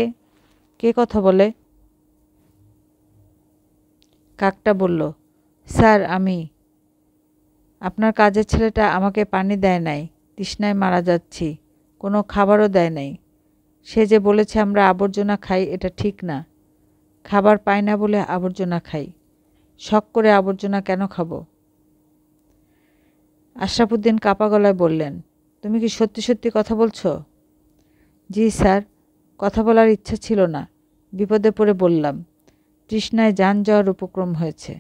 কে কথা বলে? কাকটা বলল, স্যার আমি। আপনার কাজের ছেলেটা আমাকে পানি দেয় নাই, তৃষ্ণায় মারা যাচ্ছি, কোনো খাবারও দেয় নাই। সে যে বলেছে আমরা আবর্জনা খাই, এটা ঠিক না। খাবার পাই না বলে আবর্জনা খাই। শখ করে আবর্জনা কেন খাবো? আশরাফুদ্দিন কাপা গলায় বললেন, তুমি কি সত্যি সত্যি কথা বলছো? জি স্যার, কথা বলার ইচ্ছা ছিল না, বিপদে পড়ে বললাম। তৃষ্ণায় জান যাওয়ার উপক্রম হয়েছে।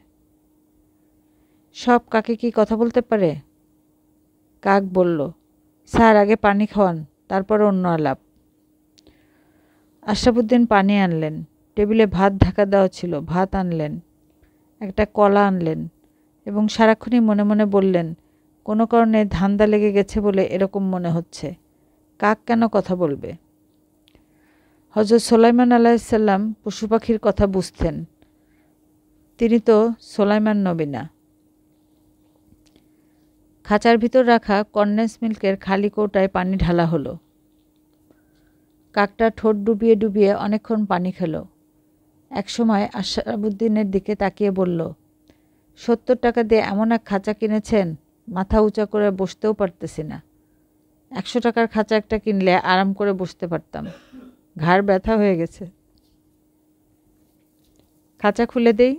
সব কাকে কি কথা বলতে পারে? কাক বলল, স্যার আগে পানি খাওয়ান, তারপর অন্য আলাপ। আশরাফুদ্দিন পানি আনলেন। টেবিলে ভাত ঢাকা দেওয়া ছিল, ভাত আনলেন। একটা কলা আনলেন এবং সারাক্ষণই মনে মনে বললেন, কোনো কারণে ধান্দা লেগে গেছে বলে এরকম মনে হচ্ছে। কাক কেন কথা বলবে? হযরত সুলাইমান আলাইহিসসালাম পশু পাখির কথা বুঝতেন। তিনি তো সুলাইমান নবী না। খাঁচার ভিতর রাখা কনডেন্স মিল্কের খালি কৌটায় পানি ঢালা হলো। কাকটা ঠোঁট ডুবিয়ে ডুবিয়ে অনেকক্ষণ পানি খেল। একসময় আশরাফুদ্দিনের দিকে তাকিয়ে বলল, 70 টাকা দিয়ে এমন এক খাঁচা কিনেছেন, মাথা উঁচা করে বসতেও পারতেছি না। 100 টাকার খাঁচা একটা কিনলে আরাম করে বসতে পারতাম, ঘাড় ব্যথা হয়ে গেছে। খাঁচা খুলে দেই?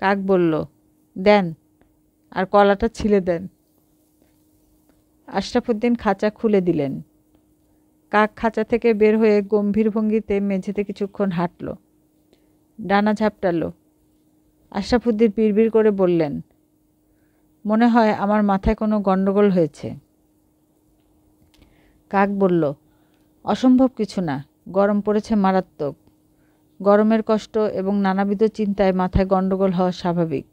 কাক বলল, দেন, আর কলাটা ছিলে দেন। আশরাফুদ্দিন খাঁচা খুলে দিলেন। কাক খাঁচা থেকে বের হয়ে গম্ভীর ভঙ্গিতে মেঝেতে কিছুক্ষণ হাঁটল, ডানা ঝাপটালো। আশরাফুদ্দিন বিড়বিড় করে বললেন, মনে হয় আমার মাথায় কোনো গন্ডগোল হয়েছে। কাক বলল, অসম্ভব কিছু না, গরম পড়েছে মারাত্মক। গরমের কষ্ট এবং নানাবিধ চিন্তায় মাথায় গন্ডগোল হওয়া স্বাভাবিক।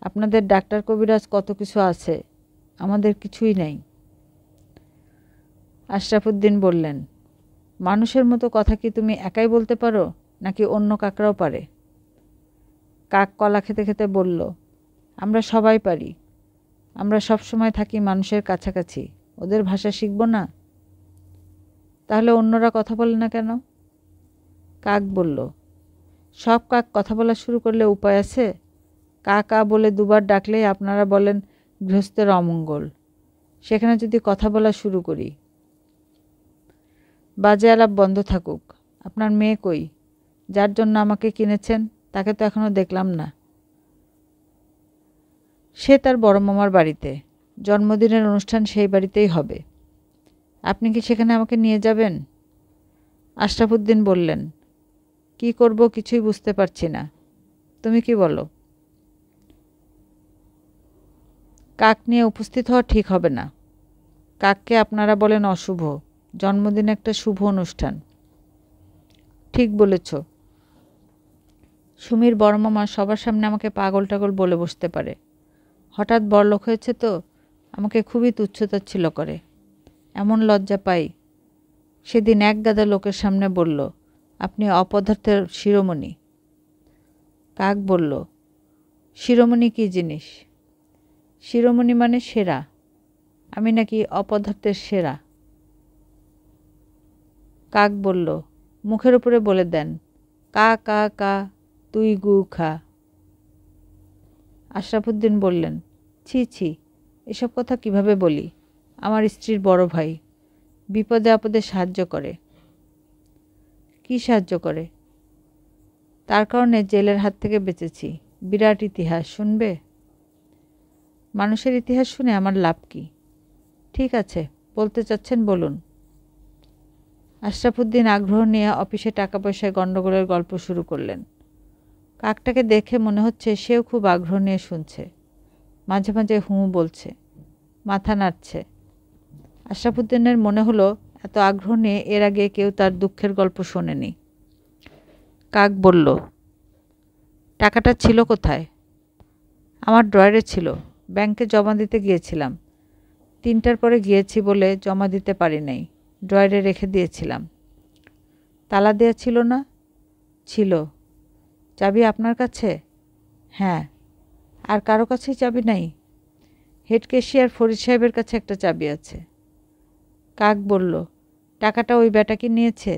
আপনাদের ডাক্তার কবিরাজ কত কিছু আছে, আমাদের কিছুই নাই। আশরাফুদ্দিন বললেন, মানুষের মতো কথা কি তুমি একাই বলতে পারো, নাকি অন্য কাকরাও পারে? কাক কলা খেতে খেতে বলল, আমরা সবাই পারি। আমরা সব সময় থাকি মানুষের কাছাকাছি, ওদের ভাষা শিখব না? তাহলে অন্যরা কথা বলে না কেন? কাক বলল, সব কাক কথা বলা শুরু করলে উপায় আছে? কা কা বলে দুবার ডাকলেই আপনারা বলেন গৃহস্থের অমঙ্গল। সেখানে যদি কথা বলা শুরু করি। বাজে আলাপ বন্ধ থাকুক। আপনার মেয়ে কই? যার জন্য আমাকে কিনেছেন, তাকে তো এখনো দেখলাম না। সে তার বড় মামার বাড়িতে, জন্মদিনের অনুষ্ঠান সেই বাড়িতেই হবে। আপনি কি সেখানে আমাকে নিয়ে যাবেন? আশরাফুদ্দিন বললেন, কি করব কিছুই বুঝতে পারছি না, তুমি কি বলো? কাক নিয়ে উপস্থিত হওয়া ঠিক হবে না। কাককে আপনারা বলেন অশুভ। জন্মদিন একটা শুভ অনুষ্ঠান। ঠিক বলেছ। সুমির বড় মামা সবার সামনে আমাকে পাগল টাগল বলে বসতে পারে। হঠাৎ বড়লোক হয়েছে তো আমাকে খুবই তুচ্ছতাচ্ছিল্য করে। এমন লজ্জা পাই। সেদিন এক গাদা লোকের সামনে বলল, আপনি অপদার্থের শিরোমণি। কাক বলল, শিরোমণি কী জিনিস? শিরোমণি মানে সেরা। আমি নাকি অপদার্থের সেরা। কাক বলল, মুখের উপরে বলে দেন, কা কা কা তুই গু খা। আশরাফুদ্দিন বললেন, ছি ছি, এসব কথা কিভাবে বলি? আমার স্ত্রীর বড় ভাই, বিপদে আপদে সাহায্য করে। কি সাহায্য করে? তার কারণে জেলের হাত থেকে বেঁচেছি। বিরাট ইতিহাস, শুনবে? মানুষের ইতিহাস শুনে আমার লাভ কি? ঠিক আছে, বলতে চাচ্ছেন বলুন। আশরাফুদ্দিন আগ্রহ নিয়ে অফিসে টাকা পয়সায় গণ্ডগোলের গল্প শুরু করলেন। কাকটাকে দেখে মনে হচ্ছে সেও খুব আগ্রহ নিয়ে শুনছে। মাঝে মাঝে হুঁ বলছে, মাথা নাড়ছে। আশরাফুদ্দিনের মনে হলো এত আগ্রহ নিয়ে এর আগে কেউ তার দুঃখের গল্প শোনেনি। কাক বলল, টাকাটা ছিল কোথায়? আমার ড্রয়ারে ছিল। ব্যাংকে জমা দিতে গিয়েছিলাম। 3টার পরে গিয়েছি বলে জমা দিতে পারি নাই। ড্রয়ারে রেখে দিয়েছিলাম। তালা দেওয়া ছিল না? ছিল। চাবি আপনার কাছে? হ্যাঁ। আর কারো কাছেই চাবি নাই? হেড ক্যাশিয়ার ফরিদ সাহেবের কাছে একটা চাবি আছে। কাক বলল, টাকাটা ওই ব্যাটা কি নিয়েছে?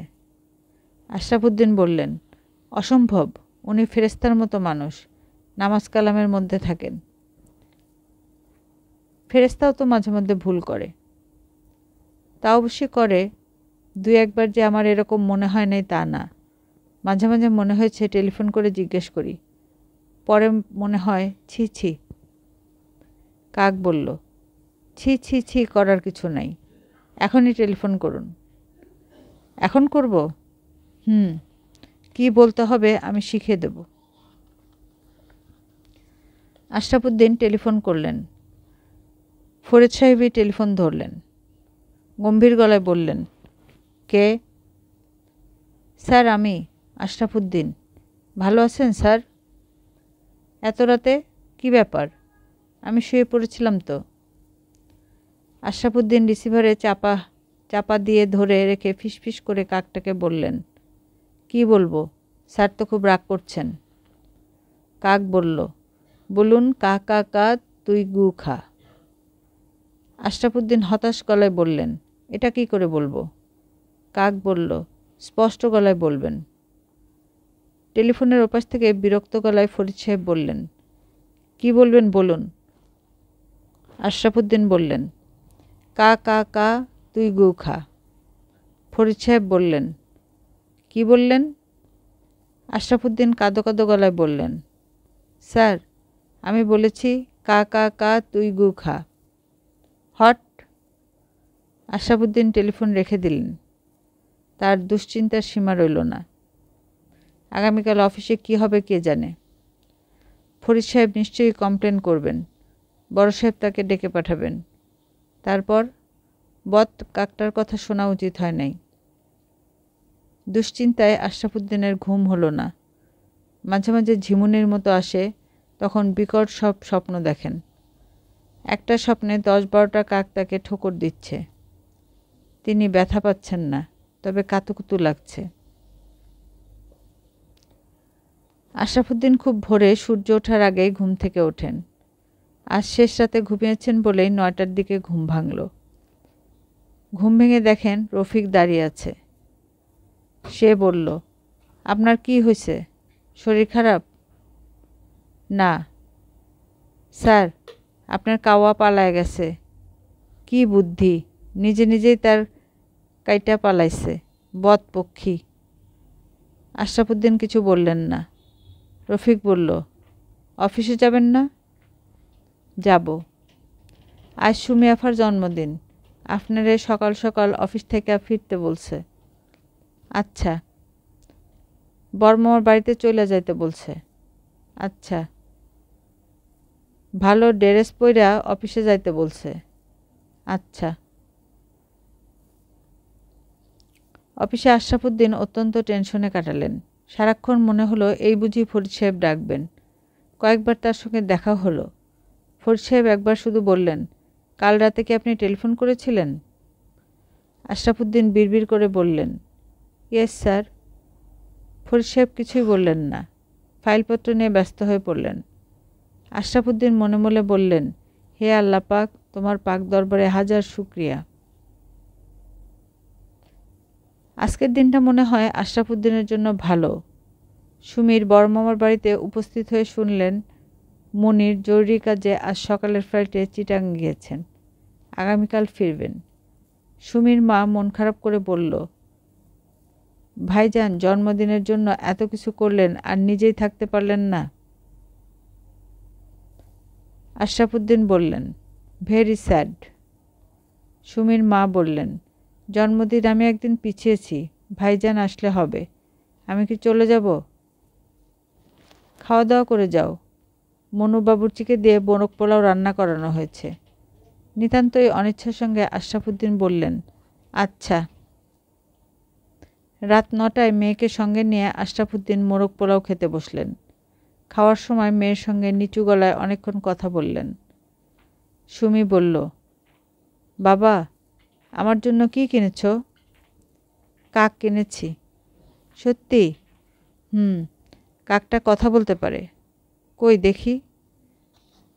আশরাফুদ্দিন বললেন, অসম্ভব। উনি ফেরেশতার মতো মানুষ, নামাজ কালামের মধ্যে থাকেন। ফেরেশতাও তো মাঝে মধ্যে ভুল করে। তা অবশ্যই করে। 2-1 বার যে আমার এরকম মনে হয় নাই তা না। মাঝে মাঝে মনে হয়েছে টেলিফোন করে জিজ্ঞেস করি। পরে মনে হয় ছি ছি। কাক বলল, ছি ছি ছি করার কিছু নাই। এখনই টেলিফোন করুন। এখন করব? কি বলতে হবে আমি শিখিয়ে দেব। আশরাফুদ্দিন টেলিফোন করলেন। ফরিদ সাহেবই টেলিফোন ধরলেন। গম্ভীর গলায় বললেন, কে? স্যার, আমি আশরাফুদ্দিন। ভালো আছেন স্যার? এত রাতে কি ব্যাপার? আমি শুয়ে পড়েছিলাম তো। আশরাফুদ্দিন রিসিভারে চাপা দিয়ে ধরে রেখে ফিসফিস করে কাকটাকে বললেন, কি বলবো? স্যার তো খুব রাগ করছেন। কাক বলল, বলুন, কা কা কা তুই গু খা। আশরাফুদ্দিন হতাশ গলায় বললেন, এটা কি করে বলবো? কাক বলল, স্পষ্ট গলায় বলবেন। টেলিফোনের ওপাশ থেকে বিরক্ত গলায় ফরিদ সাহেব বললেন, কি বলবেন বলুন। আশরাফুদ্দিন বললেন, কা কা কা তুই গু খা। ফরিদ সাহেব বললেন, কি বললেন? আশরাফুদ্দিন কাঁদো কাঁদো গলায় বললেন, স্যার, আমি বলেছি কা কা কা তুই গু খা। হট। আশরাফুদ্দিন টেলিফোন রেখে দিলেন। তার দুশ্চিন্তার সীমা রইল না। আগামীকাল অফিসে কি হবে কে জানে। ফরিদ সাহেব নিশ্চয়ই কমপ্লেন করবেন। বড় সাহেব তাকে ডেকে পাঠাবেন। তারপর বদ কাকটার কথা শোনা উচিত হয় নাই। দুশ্চিন্তায় আশরাফুদ্দিনের ঘুম হলো না। মাঝে মাঝে ঝিমুনির মতো আসে, তখন বিকট সব স্বপ্ন দেখেন। একটা স্বপ্নে 10-12টা কাক তাকে ঠোকর দিচ্ছে। তিনি ব্যথা পাচ্ছেন না, তবে কাতুকুতু লাগছে। আশরাফুদ্দিন খুব ভোরে সূর্য ওঠার আগেই ঘুম থেকে ওঠেন। আজ শেষ রাতে ঘুমিয়েছেন বলেই 9টার দিকে ঘুম ভাঙল। ঘুম ভেঙে দেখেন রফিক দাঁড়িয়ে আছে। সে বলল, আপনার কি হয়েছে? শরীর খারাপ? না স্যার, আপনার কাওয়া পালায় গেছে। কি বুদ্ধি, নিজে নিজেই তার কাইটা পালাইছে, বদ পক্ষী। আশরাফুদ্দিন কিছু বললেন না। রফিক বলল, অফিসে যাবেন না? যাব। আজ সুমি আফার জন্মদিন। আপনারে সকাল সকাল অফিস থেকে ফিরতে বলছে। আচ্ছা। বড়মামার বাড়িতে চলে যাইতে বলছে। আচ্ছা। ভালো ড্রেস পইরা অফিসে যাইতে বলছে। আচ্ছা। অফিসে আশরাফুদ্দিন অত্যন্ত টেনশনে কাটালেন। সারাক্ষণ মনে হলো এই বুঝি ফরিদ সাহেব ডাকবেন। কয়েকবার তার সঙ্গে দেখা হলো। ফরিদ সাহেব একবার শুধু বললেন, কাল রাতে কি আপনি টেলিফোন করেছিলেন? আশরাফুদ্দিন বিড়বিড় করে বললেন, ইয়েস স্যার। ফরিদ সাহেব কিছুই বললেন না, ফাইলপত্র নিয়ে ব্যস্ত হয়ে পড়লেন। আশরাফুদ্দিন মনে মনে বললেন, হে আল্লাহ পাক, তোমার পাক দরবারে হাজার শুকরিয়া। আজকের দিনটা মনে হয় আশরাফুদ্দিনের জন্য ভালো। সুমির বড় মামার বাড়িতে উপস্থিত হয়ে শুনলেন মনির জরুরি কাজে আজ সকালের ফ্লাইটে চিটাং গিয়েছেন, আগামীকাল ফিরবেন। সুমির মা মন খারাপ করে বলল, ভাইজান জন্মদিনের জন্য এত কিছু করলেন আর নিজেই থাকতে পারলেন না। আশরাফুদ্দিন বললেন, ভেরি স্যাড। সুমির মা বললেন, জন্মদিন আমি একদিন পিছিয়েছি, ভাইজান আসলে হবে। আমি কি চলে যাব? খাওয়া দাওয়া করে যাও। মনু বাবুর্চিকে দিয়ে বনক পোলাও রান্না করানো হয়েছে। নিতান্তই অনিচ্ছার সঙ্গে আশরাফুদ্দিন বললেন, আচ্ছা। রাত 9টায় মেয়েকে সঙ্গে নিয়ে আশরাফুদ্দিন মোরগ পোলাও খেতে বসলেন। খাওয়ার সময় মেয়ের সঙ্গে নিচু গলায় অনেকক্ষণ কথা বললেন। সুমি বলল, বাবা, আমার জন্য কি কিনেছ? কাক কিনেছি। সত্যি? কাকটা কথা বলতে পারে? কই দেখি।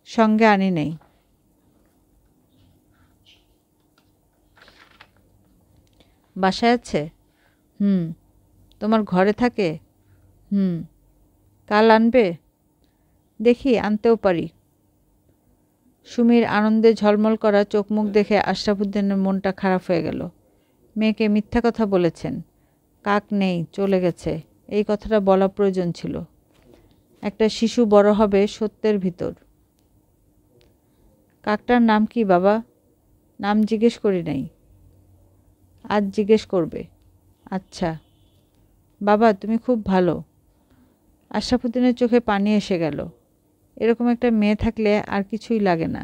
সঙ্গে আনি নেই। বাসায় আছে? তোমার ঘরে থাকে? কাল আনবে? দেখি, আনতেও পারি। সুমির আনন্দে ঝলমল করা চোখ মুখ দেখে আশরাফুদ্দিনের মনটা খারাপ হয়ে গেল। মেয়েকে মিথ্যা কথা বলেছেন, কাক নেই, চলে গেছে, এই কথাটা বলা প্রয়োজন ছিল। একটা শিশু বড় হবে সত্যের ভিতর। কাকটার নাম কি বাবা? নাম জিজ্ঞেস করি নাই। আজ জিজ্ঞেস করবে। আচ্ছা। বাবা, তুমি খুব ভালো। আশরাফুদ্দিনের চোখে পানি এসে গেল। এরকম একটা মেয়ে থাকলে আর কিছুই লাগে না।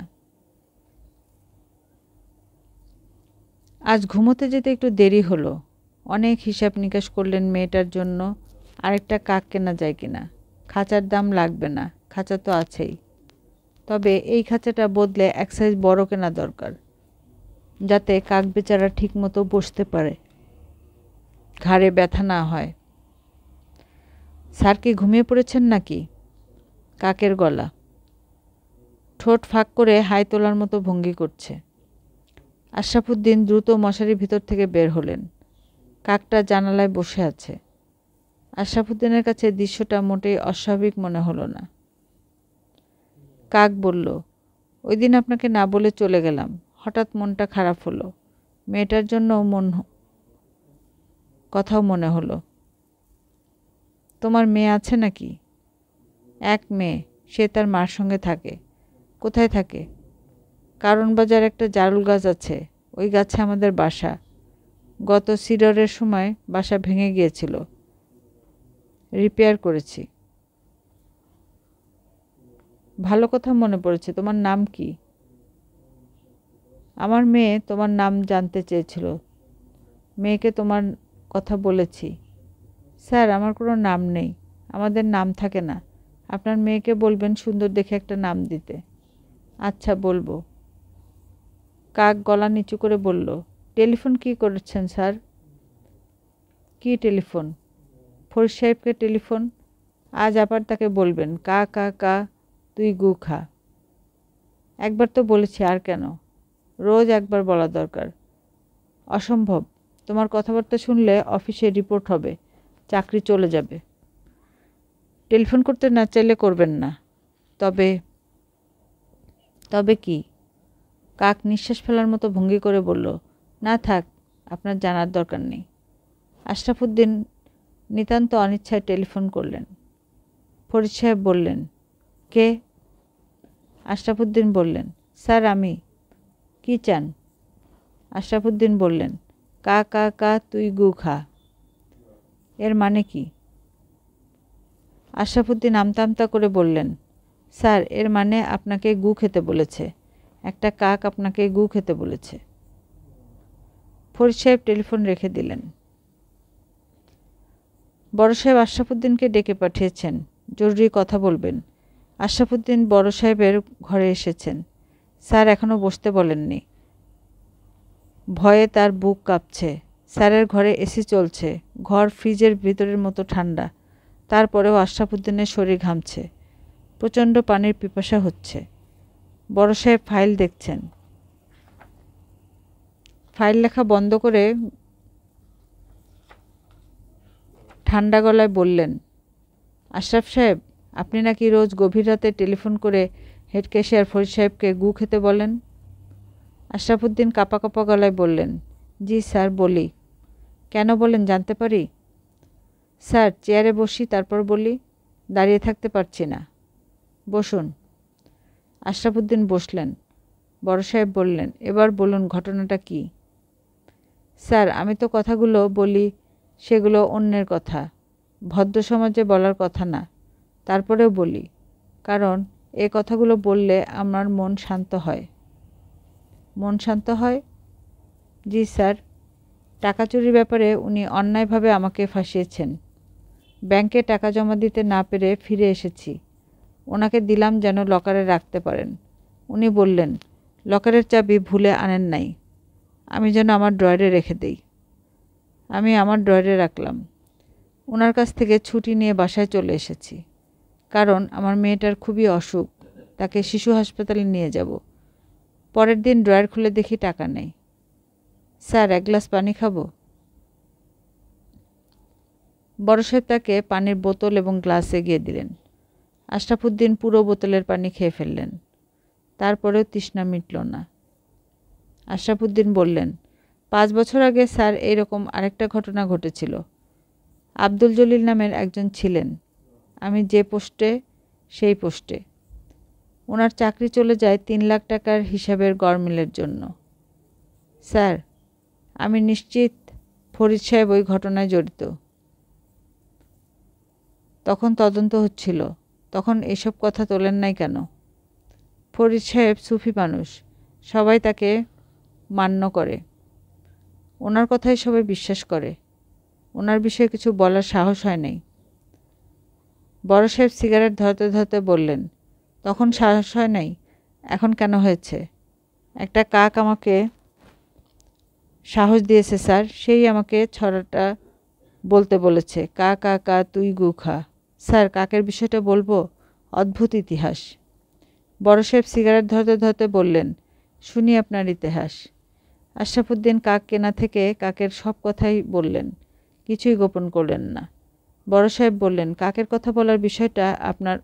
আজ ঘুমোতে যেতে একটু দেরি হলো। অনেক হিসাব নিকাশ করলেন মেয়েটার জন্য আরেকটা কাক কেনা যায় কিনা। খাঁচার দাম লাগবে না, খাঁচা তো আছেই। তবে এই খাঁচাটা বদলে এক সাইজ বড় কেনা দরকার, যাতে কাক বেচারা ঠিক মতো বসতে পারে, ঘাড়ে ব্যথা না হয়। স্যার কি ঘুমিয়ে পড়েছেন নাকি? কাকের গলা। ঠোঁট ফাঁক করে হাই তোলার মতো ভঙ্গি করছে। আশরাফুদ্দিন দ্রুত মশারির ভিতর থেকে বের হলেন। কাকটা জানালায় বসে আছে। আশরাফুদ্দিনের কাছে দৃশ্যটা মোটেই অস্বাভাবিক মনে হলো না। কাক বলল, ওই দিন আপনাকে না বলে চলে গেলাম, হঠাৎ মনটা খারাপ হলো। মেয়েটার জন্য কথাও মনে হলো। তোমার মেয়ে আছে নাকি? এক মেয়ে, সে তার মার সঙ্গে থাকে। কোথায় থাকে? কারণ বাজার একটা জারুল গাছ আছে, ওই গাছে আমাদের বাসা। গত সিডরের সময় বাসা ভেঙে গিয়েছিল, রিপেয়ার করেছি। ভালো কথা মনে পড়েছে, তোমার নাম কি? আমার মেয়ে তোমার নাম জানতে চেয়েছিল। মেয়েকে তোমার কথা বলেছি। স্যার, আমার কোনো নাম নেই, আমাদের নাম থাকে না। আপনার মেয়েকে বলবেন সুন্দর দেখে একটা নাম দিতে। আচ্ছা, বলবো। কাক গলা নিচু করে বলল, টেলিফোন কি করেছেন স্যার? কি টেলিফোন? ফরিদ সাহেবকে টেলিফোন। আজ আবার তাকে বলবেন, কা কা কা তুই গু খা। একবার তো বলেছি, আর কেন? রোজ একবার বলা দরকার। অসম্ভব, তোমার কথাবার্তা শুনলে অফিসে রিপোর্ট হবে, চাকরি চলে যাবে। টেলিফোন করতে না চাইলে করবেন না। তবে কি? কাক নিঃশ্বাস ফেলার মতো ভঙ্গি করে বলল, না থাক, আপনার জানার দরকার নেই। আশরাফুদ্দিন নিতান্ত অনিচ্ছায় টেলিফোন করলেন। ফরিদ সাহেব বললেন, কে? আশরাফুদ্দিন বললেন, স্যার আমি। কি চান? আশরাফুদ্দিন বললেন, কা কা কা তুই গু খা। এর মানে কি? আশরাফুদ্দিন আমতা আমতা করে বললেন, স্যার, এর মানে আপনাকে গু খেতে বলেছে। একটা কাক আপনাকে গু খেতে বলেছে। ফরিদ সাহেব টেলিফোন রেখে দিলেন। বড় সাহেব আশরাফুদ্দিনকে ডেকে পাঠিয়েছেন, জরুরি কথা বলবেন। আশরাফুদ্দিন বড় সাহেবের ঘরে এসেছেন। স্যার এখনও বসতে বলেননি। ভয়ে তার বুক কাঁপছে। স্যারের ঘরে এসি চলছে, ঘর ফ্রিজের ভিতরের মতো ঠান্ডা। তারপরেও আশরাফুদ্দিনের শরীর ঘামছে, প্রচণ্ড পানির পিপাসা হচ্ছে। বড় সাহেব ফাইল দেখছেন। ফাইল লেখা বন্ধ করে ঠান্ডা গলায় বললেন, আশরাফ সাহেব, আপনি নাকি রোজ গভীর রাতে টেলিফোন করে হেড ক্যাশিয়ার ফরিদ সাহেবকে গু খেতে বলেন। আশরাফুদ্দিন কাঁপা কাঁপা গলায় বললেন, জি স্যার, বলি। কেন বলেন জানতে পারি? স্যার, চেয়ারে বসি তারপর বলি, দাঁড়িয়ে থাকতে পারছি না। বসুন। আশরাফুদ্দিন বসলেন। বড় সাহেব বললেন, এবার বলুন ঘটনাটা কি? স্যার, আমি তো কথাগুলো বলি সেগুলো অন্যের কথা, ভদ্র সমাজে বলার কথা না। তারপরেও বলি, কারণ এ কথাগুলো বললে আমার মন শান্ত হয়। মন শান্ত হয়? জি স্যার। টাকা চুরির ব্যাপারে উনি অন্যায়ভাবে আমাকে ফাঁসিয়েছেন। ব্যাংকে টাকা জমা দিতে না পেরে ফিরে এসেছি। ওনাকে দিলাম যেন লকারে রাখতে পারেন। উনি বললেন, লকারের চাবি ভুলে আনেন নাই, আমি যেন আমার ড্রয়ারে রেখে দেই। আমি আমার ড্রয়ারে রাখলাম। ওনার কাছ থেকে ছুটি নিয়ে বাসায় চলে এসেছি, কারণ আমার মেয়েটার খুবই অসুখ, তাকে শিশু হাসপাতালে নিয়ে যাব। পরের দিন ড্রয়ার খুলে দেখি টাকা নেই। স্যার, এক গ্লাস পানি খাবো? বড় সাহেব তাকে পানির বোতল এবং গ্লাস এগিয়ে দিলেন। আশরাফুদ্দিন পুরো বোতলের পানি খেয়ে ফেললেন। তারপরেও তৃষ্ণা মিটল না। আশরাফুদ্দিন বললেন, 5 বছর আগে স্যার এইরকম আরেকটা ঘটনা ঘটেছিল। আব্দুল জলিল নামের একজন ছিলেন, আমি যে পোস্টে সেই পোস্টে। ওনার চাকরি চলে যায় 3 লাখ টাকার হিসাবের গড়মিলের জন্য। স্যার, আমি নিশ্চিত ফরিদ সাহেব ওই ঘটনায় জড়িত। তখন তদন্ত হচ্ছিল, তখন এসব কথা তোলেন নাই কেন? ফরিদ সাহেব সুফি মানুষ, সবাই তাকে মান্য করে, ওনার কথাই সবাই বিশ্বাস করে। ওনার বিষয়ে কিছু বলার সাহস হয় নাই। বড় সাহেব সিগারেট ধরতে ধরতে বললেন, তখন সাহস হয় নাই, এখন কেন হয়েছে? একটা কাক আমাকে সাহস দিয়েছে স্যার, সেই আমাকে ছড়াটা বলতে বলেছে, কা কা কা তুই গু খা। স্যার, কাকের বিষয়টা বলবো? অদ্ভুত ইতিহাস। বড় সাহেব সিগারেট ধরতে ধরতে বললেন, শুনি আপনার ইতিহাস। আশরাফুদ্দিন কাক কেনা থেকে কাকের সব কথাই বললেন, কিছুই গোপন করলেন না। বড় সাহেব বললেন, কাকের কথা বলার বিষয়টা আপনার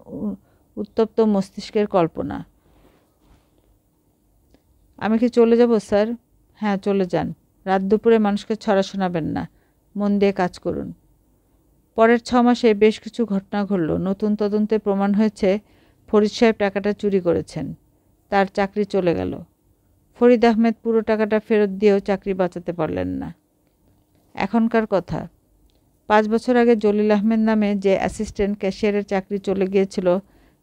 উত্তপ্ত মস্তিষ্কের কল্পনা। আমি কি চলে যাব স্যার? হ্যাঁ, চলে যান। রাত দুপুরে মানুষকে ছড়া শোনাবেন না, মন দিয়ে কাজ করুন। পরের 6 মাসে বেশ কিছু ঘটনা ঘটল। নতুন তদন্তে প্রমাণ হয়েছে ফরিদ সাহেব টাকাটা চুরি করেছেন। তার চাকরি চলে গেল। ফরিদ আহমেদ পুরো টাকাটা ফেরত দিয়েও চাকরি বাঁচাতে পারলেন না। এখনকার কথা, 5 বছর আগে জলিল আহমেদ নামে যে অ্যাসিস্ট্যান্ট ক্যাশিয়ারের চাকরি চলে গিয়েছিল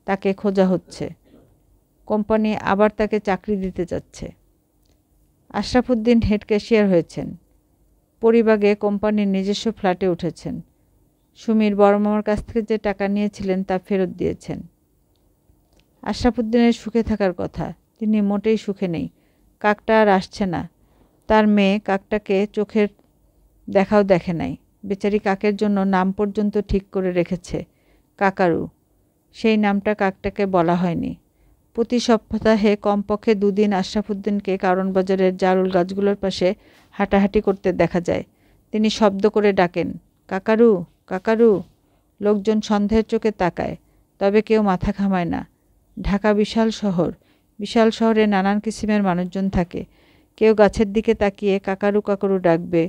তাকে খোঁজা হচ্ছে। কোম্পানি আবার তাকে চাকরি দিতে যাচ্ছে। আশরাফুদ্দিন হেড ক্যাশিয়ার হয়েছেন। পরিবাগে কোম্পানির নিজস্ব ফ্ল্যাটে উঠেছেন। সুমির বড় মামার কাছ থেকে যে টাকা নিয়েছিলেন তা ফেরত দিয়েছেন। আশরাফুদ্দিনের সুখে থাকার কথা, তিনি মোটেই সুখে নেই। কাকটা আর আসছে না। তার মেয়ে কাকটাকে চোখের দেখাও দেখে নাই। বেচারি কাকের জন্য নাম পর্যন্ত ঠিক করে রেখেছে, কাকারু। সেই নামটা কাকটাকে বলা হয়নি। প্রতি সপ্তাহে কমপক্ষে 2 দিন আশরাফুদ্দিনকে কারণ বাজারের জারুল গাছগুলোর পাশে হাঁটাহাঁটি করতে দেখা যায়। তিনি শব্দ করে ডাকেন, কাকারু, কাকারু। লোকজন সন্দেহের চোখে তাকায়, তবে কেউ মাথা ঘামায় না। ঢাকা বিশাল শহর। বিশাল শহরে নানান কিসিমের মানুষজন থাকে। কেউ গাছের দিকে তাকিয়ে কাকারু কাকারু ডাকবে,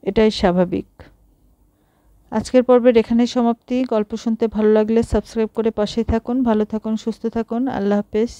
এটাই স্বাভাবিক। আজকের পর্বের এখানেই সমাপ্তি। গল্প শুনতে ভালো লাগলে সাবস্ক্রাইব করে পাশেই থাকুন। ভালো থাকুন, সুস্থ থাকুন। আল্লাহ হাফেজ।